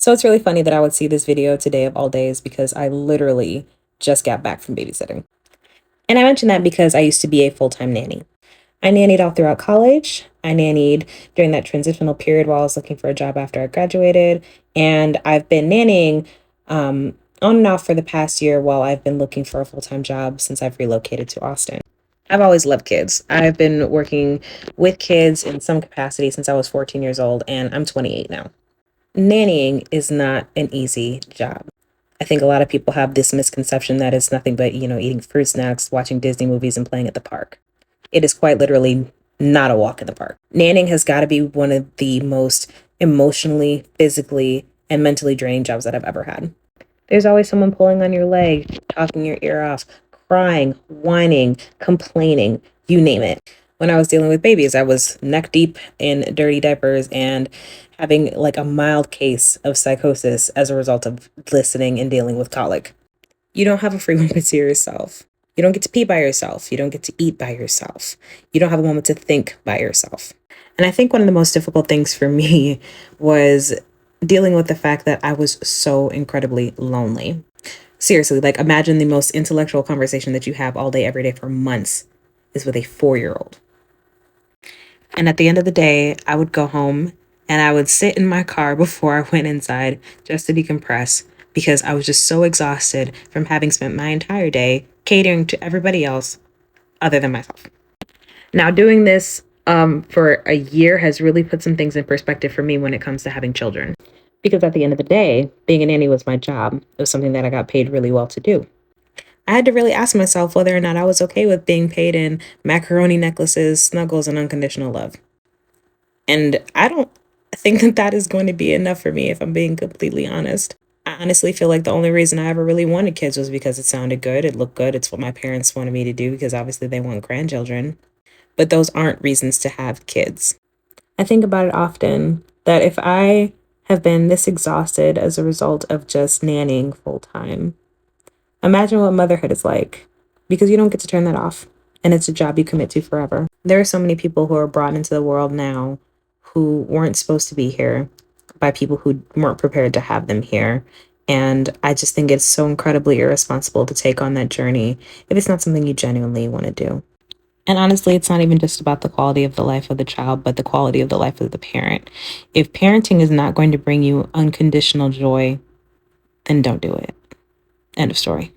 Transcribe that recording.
So it's really funny that I would see this video today of all days because I literally just got back from babysitting. And I mention that because I used to be a full-time nanny. I nannied all throughout college. I nannied during that transitional period while I was looking for a job after I graduated. And I've been nannying on and off for the past year while I've been looking for a full-time job since I've relocated to Austin. I've always loved kids. I've been working with kids in some capacity since I was 14 years old, and I'm 28 now. Nannying is not an easy job. I think a lot of people have this misconception that it's nothing but, eating fruit snacks, watching Disney movies, and playing at the park. It is quite literally not a walk in the park. Nannying has got to be one of the most emotionally, physically, and mentally draining jobs that I've ever had. There's always someone pulling on your leg, talking your ear off, crying, whining, complaining, you name it. When I was dealing with babies, I was neck deep in dirty diapers and having like a mild case of psychosis as a result of listening and dealing with colic. You don't have a free moment to yourself. You don't get to pee by yourself. You don't get to eat by yourself. You don't have a moment to think by yourself. And I think one of the most difficult things for me was dealing with the fact that I was so incredibly lonely. Seriously, like imagine the most intellectual conversation that you have all day, every day for months is with a 4-year-old. And at the end of the day, I would go home and I would sit in my car before I went inside just to decompress because I was just so exhausted from having spent my entire day catering to everybody else other than myself. Now, doing this for a year has really put some things in perspective for me when it comes to having children. Because at the end of the day, being a nanny was my job. It was something that I got paid really well to do. I had to really ask myself whether or not I was okay with being paid in macaroni necklaces, snuggles, and unconditional love. And I don't think that that is going to be enough for me, if I'm being completely honest. I honestly feel like the only reason I ever really wanted kids was because it sounded good, it looked good, it's what my parents wanted me to do because obviously they want grandchildren. But those aren't reasons to have kids. I think about it often that if I have been this exhausted as a result of just nannying full time, imagine what motherhood is like because you don't get to turn that off and it's a job you commit to forever. There are so many people who are brought into the world now who weren't supposed to be here by people who weren't prepared to have them here. And I just think it's so incredibly irresponsible to take on that journey if it's not something you genuinely want to do. And honestly, it's not even just about the quality of the life of the child, but the quality of the life of the parent. If parenting is not going to bring you unconditional joy, then don't do it. End of story.